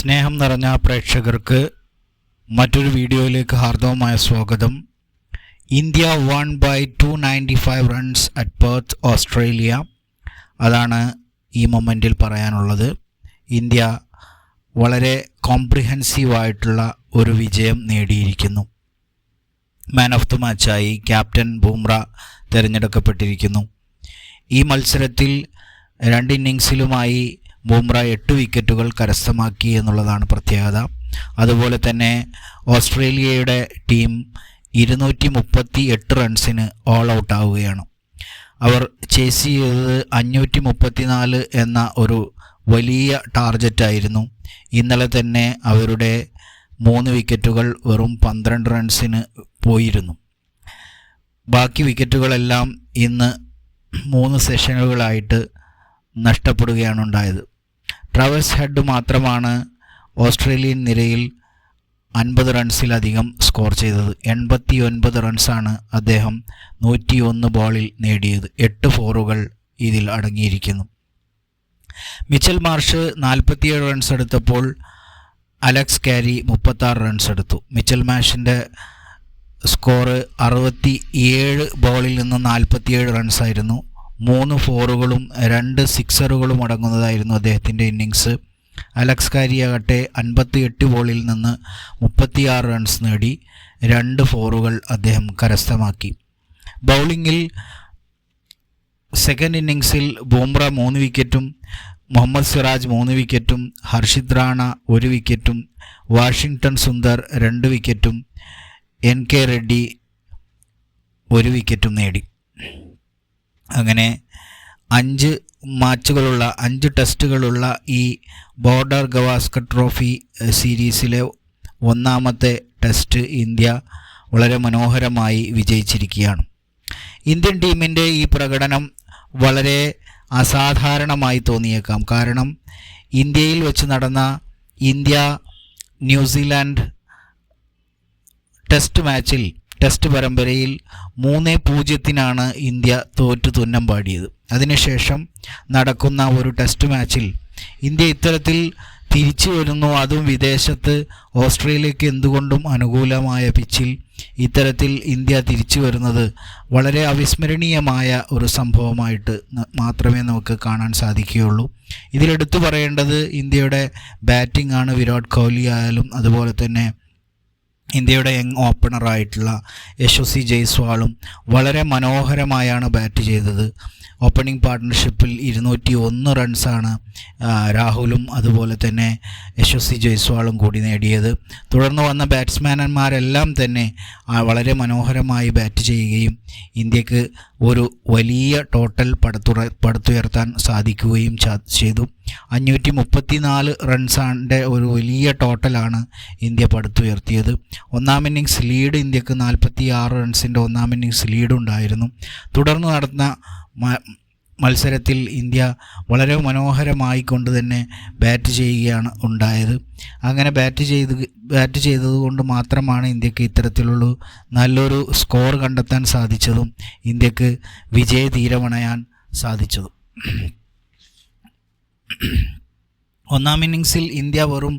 സ്നേഹം നിറഞ്ഞ പ്രേക്ഷകർക്ക് മറ്റൊരു വീഡിയോയിലേക്ക് ഹാർദവമായ സ്വാഗതം. India one by 295 runs at Perth, Australia. അതാണ് ഈ മൊമെൻറ്റിൽ പറയാനുള്ളത്. ഇന്ത്യ വളരെ കോംപ്രിഹെൻസീവായിട്ടുള്ള ഒരു വിജയം നേടിയിരിക്കുന്നു. മാൻ ഓഫ് ദി മാച്ചായി ക്യാപ്റ്റൻ ബൂംറ തിരഞ്ഞെടുക്കപ്പെട്ടിരിക്കുന്നു. ഈ മത്സരത്തിൽ 2 ഇന്നിങ്സിലുമായി ബൂംറ 8 വിക്കറ്റുകൾ കരസ്ഥമാക്കി എന്നുള്ളതാണ് പ്രത്യേകത. അതുപോലെ തന്നെ ഓസ്ട്രേലിയയുടെ ടീം 238 റൺസിന് ഓൾ ഔട്ട് ആവുകയാണ്. അവർ ചേസ് ചെയ്തത് 534 എന്ന ഒരു വലിയ ടാർഗറ്റായിരുന്നു. ഇന്നലെ തന്നെ അവരുടെ 3 വിക്കറ്റുകൾ വെറും 12 റൺസിന് പോയിരുന്നു. ബാക്കി വിക്കറ്റുകളെല്ലാം ഇന്ന് 3 സെഷനുകളായിട്ട് നഷ്ടപ്പെടുകയാണ് ഉണ്ടായത്. ട്രാവിസ് ഹെഡ് മാത്രമാണ് ഓസ്ട്രേലിയൻ നിരയിൽ 50 റൺസിലധികം സ്കോർ ചെയ്തത്. 89 റൺസാണ് അദ്ദേഹം 101 ബോളിൽ നേടിയത്. 8 ഫോറുകൾ ഇതിൽ അടങ്ങിയിരിക്കുന്നു. മിച്ചൽ മാർഷ് 47 റൺസ് എടുത്തപ്പോൾ അലക്സ് കാരി 36 റൺസ് എടുത്തു. മിച്ചൽ മാഷിൻ്റെ സ്കോർ 67 ബോളിൽ നിന്ന് 47 റൺസായിരുന്നു. 3 ഫോറുകളും 2 സിക്സറുകളും അടങ്ങുന്നതായിരുന്നു അദ്ദേഹത്തിൻ്റെ ഇന്നിങ്സ്. അലക്സ് കാരിയാകട്ടെ 58 ബോളിൽ നിന്ന് 36 റൺസ് നേടി 2 ഫോറുകൾ അദ്ദേഹം കരസ്ഥമാക്കി. ബൗളിങ്ങിൽ സെക്കൻഡ് ഇന്നിങ്സിൽ ബൂംറ 3 വിക്കറ്റും, മുഹമ്മദ് സിറാജ് 3 വിക്കറ്റും, ഹർഷിത് റാണ 1 വിക്കറ്റും, വാഷിംഗ്ടൺ സുന്ദർ 2 വിക്കറ്റും, NK റെഡ്ഡി 1 വിക്കറ്റും നേടി. അങ്ങനെ 5 മാച്ചുകളുള്ള 5 ടെസ്റ്റുകളുള്ള ഈ ബോർഡർ ഗവാസ്കർ ട്രോഫി സീരീസിലെ 1ാമത്തെ ടെസ്റ്റ് ഇന്ത്യ വളരെ മനോഹരമായി വിജയിച്ചിരിക്കുകയാണ്. ഇന്ത്യൻ ടീമിൻ്റെ ഈ പ്രകടനം വളരെ അസാധാരണമായി തോന്നിയേക്കാം. കാരണം ഇന്ത്യയിൽ വെച്ച് നടന്ന ഇന്ത്യ ന്യൂസിലാൻഡ് ടെസ്റ്റ് പരമ്പരയിൽ 3-0 ഇന്ത്യ തോറ്റു തുന്നം പാടിയത്. അതിനുശേഷം നടക്കുന്ന ഒരു ടെസ്റ്റ് മാച്ചിൽ ഇന്ത്യ ഇത്തരത്തിൽ തിരിച്ചു വരുന്നു. അതും വിദേശത്ത് ഓസ്ട്രേലിയക്ക് എന്തുകൊണ്ടും അനുകൂലമായ പിച്ചിൽ ഇത്തരത്തിൽ ഇന്ത്യ തിരിച്ചു വരുന്നത് വളരെ അവിസ്മരണീയമായ ഒരു സംഭവമായിട്ട് മാത്രമേ നമുക്ക് കാണാൻ സാധിക്കുകയുള്ളൂ. ഇതിലെടുത്തു പറയേണ്ടത് ഇന്ത്യയുടെ ബാറ്റിംഗ് ആണ്. വിരാട് കോഹ്ലി ആയാലും അതുപോലെ തന്നെ ഇന്ത്യയുടെ യങ് ഓപ്പണറായിട്ടുള്ള യശസ്വി ജയ്സ്വാളും വളരെ മനോഹരമായാണ് ബാറ്റ് ചെയ്തത്. ഓപ്പണിംഗ് പാർട്ട്ണർഷിപ്പിൽ 201 റൺസാണ് രാഹുലും അതുപോലെ തന്നെ യശസ്വി ജയ്സ്വാളും കൂടി നേടിയത്. തുടർന്ന് വന്ന ബാറ്റ്സ്മാൻമാരെല്ലാം തന്നെ വളരെ മനോഹരമായി ബാറ്റ് ചെയ്യുകയും ഇന്ത്യക്ക് ഒരു വലിയ ടോട്ടൽ പടുത്തുയർത്താൻ സാധിക്കുകയും ചെയ്തു. 534 റൺസിൻ്റെ ഒരു വലിയ ടോട്ടലാണ് ഇന്ത്യ പടുത്തുയർത്തിയത്. 1ാം ഇന്നിങ്സ് ലീഡ് ഇന്ത്യക്ക് 46 റൺസിൻ്റെ 1ാം ഇന്നിങ്സ് ലീഡുണ്ടായിരുന്നു. തുടർന്ന് നടന്ന മത്സരത്തിൽ ഇന്ത്യ വളരെ മനോഹരമായി കൊണ്ട് തന്നെ ബാറ്റ് ചെയ്യുകയാണ് ഉണ്ടായത്. അങ്ങനെ ബാറ്റ് ചെയ്തതുകൊണ്ട് മാത്രമാണ് ഇന്ത്യക്ക് ഇത്തരത്തിലുള്ള നല്ലൊരു സ്കോർ കണ്ടെത്താൻ സാധിച്ചതും ഇന്ത്യക്ക് വിജയ തീരമണയാൻ സാധിച്ചതും. 1ാം ഇന്നിങ്സിൽ ഇന്ത്യ വെറും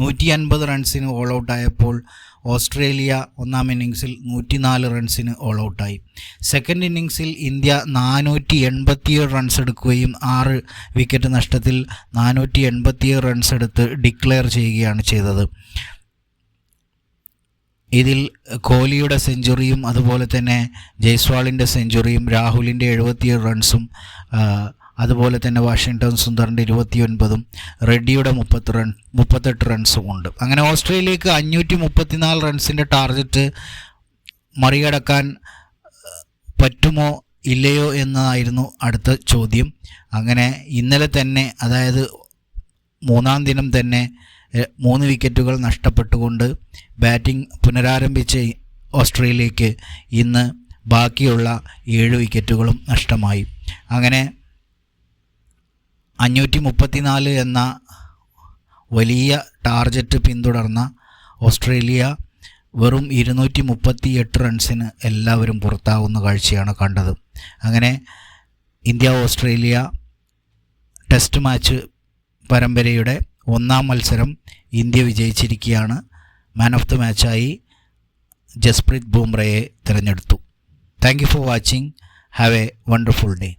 150 റൺസിന് ഓൾ ഔട്ടായപ്പോൾ ഓസ്ട്രേലിയ 1ാം ഇന്നിങ്സിൽ 104 റൺസിന് ഓൾ ഔട്ടായി. സെക്കൻഡ് ഇന്നിങ്സിൽ ഇന്ത്യ 487 റൺസ് എടുക്കുകയും 6 വിക്കറ്റ് നഷ്ടത്തിൽ 487 റൺസ് എടുത്ത് ഡിക്ലെയർ ചെയ്യുകയാണ് ചെയ്തത്. ഇതിൽ കോഹ്ലിയുടെ സെഞ്ചുറിയും അതുപോലെ തന്നെ ജയ്സ്വാളിൻ്റെ സെഞ്ചുറിയും രാഹുലിൻ്റെ 77 റൺസും അതുപോലെ തന്നെ വാഷിംഗ്ടൺ സുന്ദറിൻ്റെ 29ഉം റെഡ്ഡിയുടെ 38 റൺസും ഉണ്ട്. അങ്ങനെ ഓസ്ട്രേലിയക്ക് 534 റൺസിൻ്റെ ടാർഗറ്റ് മറികടക്കാൻ പറ്റുമോ ഇല്ലയോ എന്നതായിരുന്നു അടുത്ത ചോദ്യം. അങ്ങനെ ഇന്നലെ തന്നെ, അതായത് 3ാം ദിനം തന്നെ 3 വിക്കറ്റുകൾ നഷ്ടപ്പെട്ടുകൊണ്ട് ബാറ്റിംഗ് പുനരാരംഭിച്ച ഓസ്ട്രേലിയക്ക് ഇന്ന് ബാക്കിയുള്ള 7 വിക്കറ്റുകളും നഷ്ടമായി. അങ്ങനെ 534 എന്ന വലിയ ടാർഗറ്റ് പിന്തുടർന്ന ഓസ്ട്രേലിയ വെറും 238 റൺസിന് എല്ലാവരും പുറത്താവുന്ന കാഴ്ചയാണ് കണ്ടത്. അങ്ങനെ ഇന്ത്യ ഓസ്ട്രേലിയ ടെസ്റ്റ് മാച്ച് പരമ്പരയുടെ ഒന്നാം മത്സരം ഇന്ത്യ വിജയിച്ചിരിക്കുകയാണ്. മാൻ ഓഫ് ദി മാച്ചായി ജസ്പ്രീത് ബുംറയെ തിരഞ്ഞെടുത്തു. Thank you for watching. Have a wonderful day.